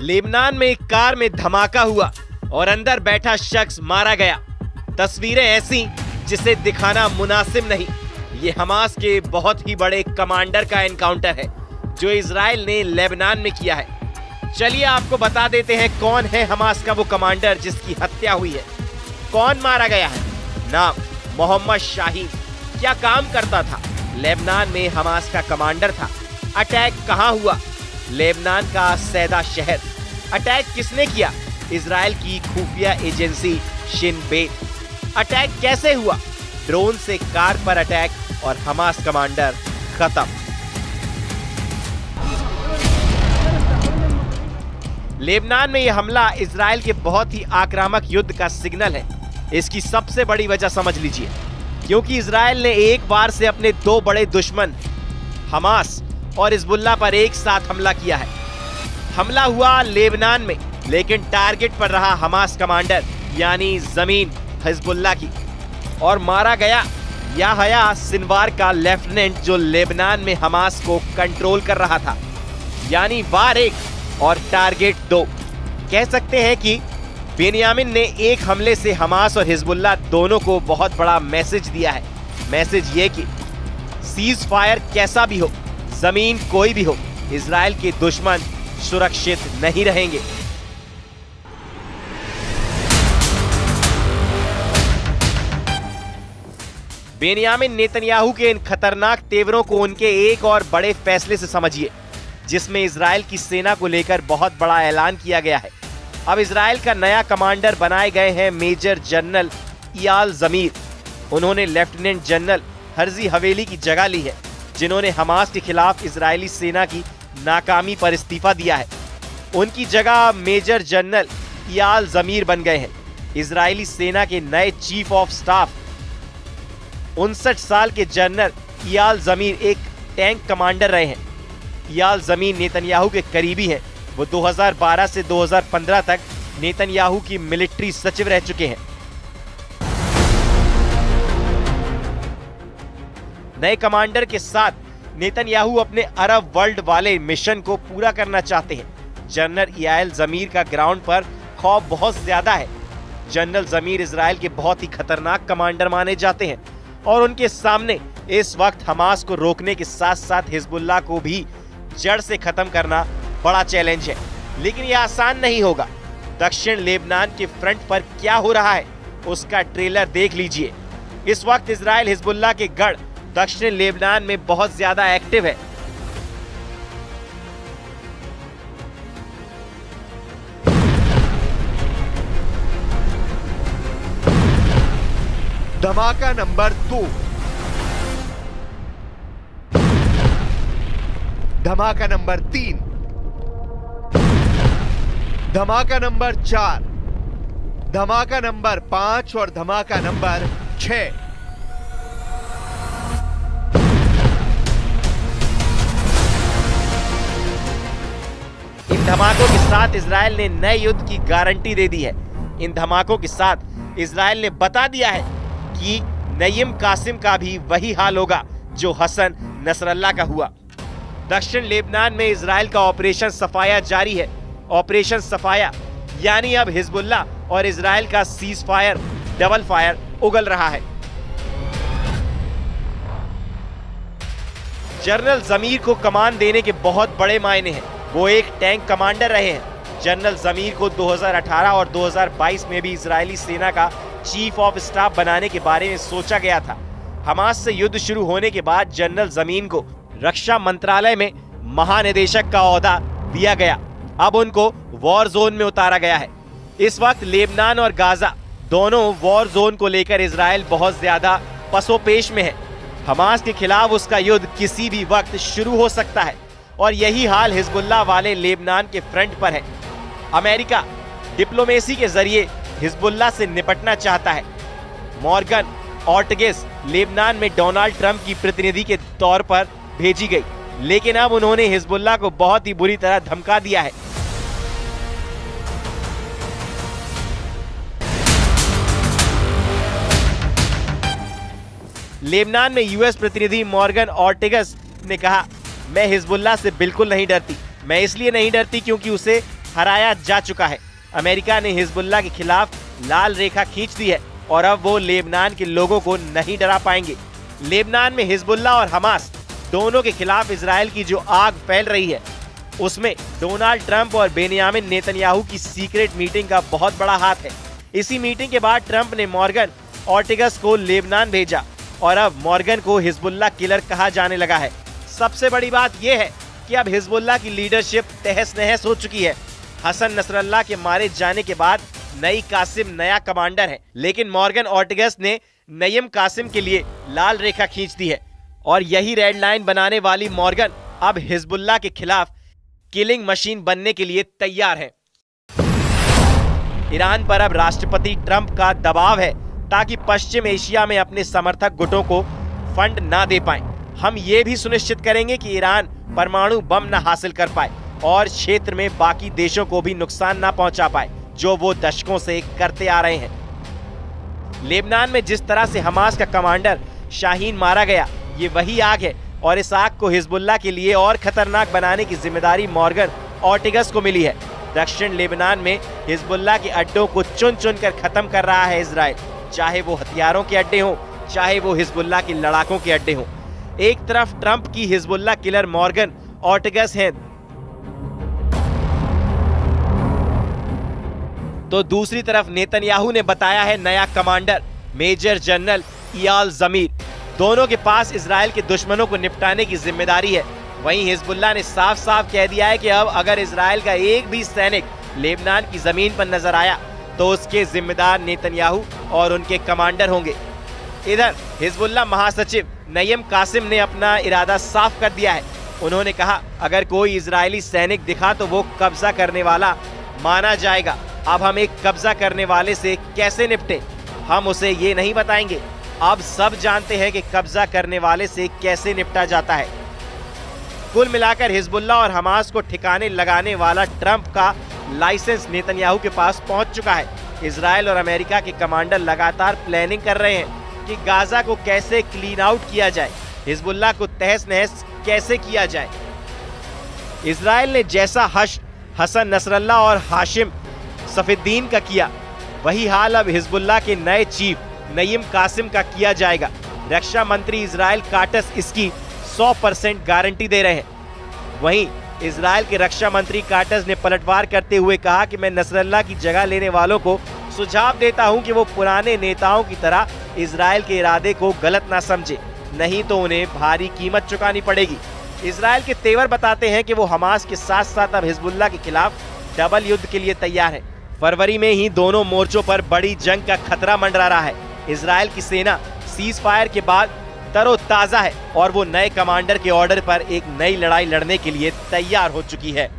Lebanon में एक car में धमाका हुआ और अंदर बैठा शख्स मारा गया। तस्वीरें ऐसी जिसे दिखाना मुनासिब नहीं। ये हमास के बहुत ही बड़े कमांडर का एनकाउंटर है जो इजराइल ने लेबनान में किया है। चलिए आपको बता देते हैं कौन है हमास का वो कमांडर जिसकी हत्या हुई है। कौन मारा गया है? नाम मोहम्मद शाहीन। क्या काम करता था? लेबनान में हमास का कमांडर था। अटैक कहां हुआ? लेबनान का सैदा शहर। अटैक किसने किया? इजराइल की खुफिया एजेंसी शिन बेत। अटैक कैसे हुआ? ड्रोन से कार पर अटैक और हमास कमांडर खत्म। लेबनान में यह हमला इजराइल के बहुत ही आक्रामक युद्ध का सिग्नल है। इसकी सबसे बड़ी वजह समझ लीजिए, क्योंकि इजराइल ने एक बार से अपने दो बड़े दुश्मन हमास और हिजबुल्लाह पर एक साथ हमला किया है। हमला हुआ लेबनान में, लेकिन टारगेट पर रहा हमास कमांडर यानी जमीन हिजबुल्लाह की, और मारा गया याहया सिनवार का लेफ्टिनेंट जो लेबनान में हमास को कंट्रोल कर रहा था। यानी वार 1 और टारगेट 2। कह सकते हैं कि बेनियामिन ने एक हमले से हमास और हिजबुल्लाह दोनों को बहुत बड़ा मैसेज दिया है। मैसेज ये कि सीज फायर कैसा भी हो, जमीन कोई भी हो, इजराइल के दुश्मन सुरक्षित नहीं रहेंगे। बेनियामिन नेतन्याहू के इन खतरनाक तेवरों को उनके एक और बड़े फैसले से समझिए, जिसमें इजराइल की सेना को लेकर बहुत बड़ा ऐलान किया गया है। अब इजराइल का नया कमांडर बनाए गए हैं मेजर जनरल इयाल जमीर। उन्होंने लेफ्टिनेंट जनरल हर्जी हवेली की जगह ली है, जिन्होंने हमास के खिलाफ इजरायली सेना की नाकामी पर इस्तीफा दिया है। उनकी जगह मेजर जनरल इयाल जमीर बन गए हैं। इजरायली सेना के नए चीफ ऑफ स्टाफ 59 साल के जनरल इयाल जमीर एक टैंक कमांडर रहे हैं। इयाल जमीर नेतन्याहू के करीबी हैं। वो 2012 से 2015 तक नेतन्याहू की मिलिट्री सचिव रह चुके हैं। नए कमांडर के साथ नेतन्याहू अपने अरब वर्ल्ड वाले मिशन को पूरा करना चाहते हैं। जनरल इयाल जमीर का ग्राउंड पर खौफ बहुत ज्यादा है। जनरल जमीर इजराइल के बहुत ही खतरनाक कमांडर माने जाते हैं और उनके सामने इस वक्त हमास को रोकने के साथ साथ हिजबुल्लाह को भी जड़ से खत्म करना बड़ा चैलेंज है। लेकिन यह आसान नहीं होगा। दक्षिण लेबनान के फ्रंट पर क्या हो रहा है उसका ट्रेलर देख लीजिए। इस वक्त इजराइल हिजबुल्लाह के गढ़ दक्षिण लेबनान में बहुत ज्यादा एक्टिव है। धमाका नंबर 2, धमाका नंबर 3, धमाका नंबर 4, धमाका नंबर 5 और धमाका नंबर 6। इन धमाकों के साथ इजराइल ने नए युद्ध की गारंटी दे दी है। इन धमाकों के साथ इजराइल ने बता दिया है कि नईम कासिम का भी वही हाल होगा जो हसन नसरल्लाह का हुआ। दक्षिण लेबनान में इजराइल का ऑपरेशन सफाया जारी है। ऑपरेशन सफाया यानी अब हिजबुल्लाह और इजराइल का सीज फायर, डबल फायर उगल रहा है। जनरल जमीर को कमान देने के बहुत बड़े मायने हैं। वो एक टैंक कमांडर रहे हैं। जनरल जमीर को 2018 और 2022 में भी इजरायली सेना का चीफ ऑफ स्टाफ बनाने के बारे में सोचा गया था। हमास से युद्ध शुरू होने के बाद जनरल जमीर को रक्षा मंत्रालय में महानिदेशक का ओहदा दिया गया। अब उनको वॉर जोन में उतारा गया है। इस वक्त लेबनान और गाजा दोनों वॉर जोन को लेकर इजराइल बहुत ज्यादा पसोपेश में है। हमास के खिलाफ उसका युद्ध किसी भी वक्त शुरू हो सकता है और यही हाल हिजबुल्लाह वाले लेबनान के फ्रंट पर है। अमेरिका डिप्लोमेसी के जरिए हिजबुल्लाह से निपटना चाहता है। मॉर्गन ऑर्टगेस लेबनान में डोनाल्ड ट्रंप की प्रतिनिधि के तौर पर भेजी गई, लेकिन अब उन्होंने हिजबुल्लाह को बहुत ही बुरी तरह धमका दिया है। लेबनान में यूएस प्रतिनिधि मॉर्गन ऑर्टेगस ने कहा, मैं हिजबुल्लाह से बिल्कुल नहीं डरती। मैं इसलिए नहीं डरती क्योंकि उसे हराया जा चुका है। अमेरिका ने हिजबुल्लाह के खिलाफ लाल रेखा खींच दी है और अब वो लेबनान के लोगों को नहीं डरा पाएंगे। लेबनान में हिजबुल्लाह और हमास दोनों के खिलाफ इजराइल की जो आग फैल रही है, उसमें डोनाल्ड ट्रंप और बेनियामिन नेतन्याहू की सीक्रेट मीटिंग का बहुत बड़ा हाथ है। इसी मीटिंग के बाद ट्रंप ने मॉर्गन ऑर्टिगस को लेबनान भेजा और अब मॉर्गन को हिजबुल्लाह किलर कहा जाने लगा है। सबसे बड़ी बात यह है कि अब हिजबुल्लाह की लीडरशिप तहस नहस हो चुकी है। हसन नसरल्लाह के मारे जाने के बाद नई कासिम नया कमांडर है, लेकिन मॉर्गन ऑर्टिगस ने नईम कासिम के लिए लाल रेखा खींच दी है और यही रेड लाइन बनाने वाली मॉर्गन अब हिजबुल्लाह के खिलाफ किलिंग मशीन बनने के लिए तैयार है। ईरान पर अब राष्ट्रपति ट्रंप का दबाव है ताकि पश्चिम एशिया में अपने समर्थक गुटों को फंड ना दे पाएं। हम ये भी सुनिश्चित करेंगे कि ईरान परमाणु बम न हासिल कर पाए और क्षेत्र में बाकी देशों को भी नुकसान ना पहुंचा पाए, जो वो दशकों से करते आ रहे हैं। लेबनान में जिस तरह से हमास का कमांडर शाहीन मारा गया, ये वही आग है और इस आग को हिजबुल्लाह के लिए और खतरनाक बनाने की जिम्मेदारी मॉर्गन ऑर्टिगस को मिली है। दक्षिण लेबनान में हिजबुल्लाह के अड्डों को चुन चुन कर खत्म कर रहा है इजराइल, चाहे वो हथियारों के अड्डे हों, चाहे वो हिजबुल्लाह के लड़ाकों के अड्डे हों। एक तरफ ट्रंप की हिजबुल्लाह किलर मॉर्गन ऑर्टिगस है, तो दूसरी तरफ नेतन्याहू ने बताया है नया कमांडर मेजर जनरल इयाल ज़मीर। दोनों के पास इजराइल के दुश्मनों को निपटाने की जिम्मेदारी है। वहीं हिजबुल्लाह ने साफ साफ कह दिया है कि अब अगर इजराइल का एक भी सैनिक लेबनान की जमीन पर नजर आया तो उसके जिम्मेदार नेतन्याहू और उनके कमांडर होंगे। इधर हिजबुल्लाह महासचिव नईम कासिम ने अपना इरादा साफ कर दिया है। उन्होंने कहा, अगर कोई इजरायली सैनिक दिखा तो वो कब्जा करने वाला माना जाएगा। अब हम एक कब्जा करने वाले से कैसे निपटे, हम उसे ये नहीं बताएंगे। अब सब जानते हैं कि कब्जा करने वाले से कैसे निपटा जाता है। कुल मिलाकर हिजबुल्लाह और हमास को ठिकाने लगाने वाला ट्रंप का लाइसेंस नेतन्याहू के पास पहुंच चुका है। इजराइल और अमेरिका के कमांडर लगातार प्लानिंग कर रहे हैं कि गाजा को कैसे क्लीन आउट किया जाए, हिजबुल्लाह को तहस नहस कैसे किया जाए। इजराइल ने जैसा हसन नसरल्लाह और हाशिम सफीद्दीन का किया, वही हाल अब हिजबुल्लाह के नए चीफ नईम कासिम का किया जाएगा। रक्षा मंत्री इजराइल काटस इसकी 100% गारंटी दे रहे हैं। वहीं इजराइल के रक्षा मंत्री काटस ने पलटवार करते हुए कहा कि मैं नसरल्लाह की जगह लेने वालों को सुझाव देता हूं कि वो पुराने नेताओं की तरह इजराइल के इरादे को गलत ना समझे, नहीं तो उन्हें भारी कीमत चुकानी पड़ेगी। इजराइल के तेवर बताते हैं कि वो हमास के साथ साथ अब हिजबुल्लाह के खिलाफ डबल युद्ध के लिए तैयार है। फरवरी में ही दोनों मोर्चों पर बड़ी जंग का खतरा मंडरा रहा है। इजराइल की सेना सीज फायर के बाद तरोताजा है और वो नए कमांडर के ऑर्डर पर एक नई लड़ाई लड़ने के लिए तैयार हो चुकी है।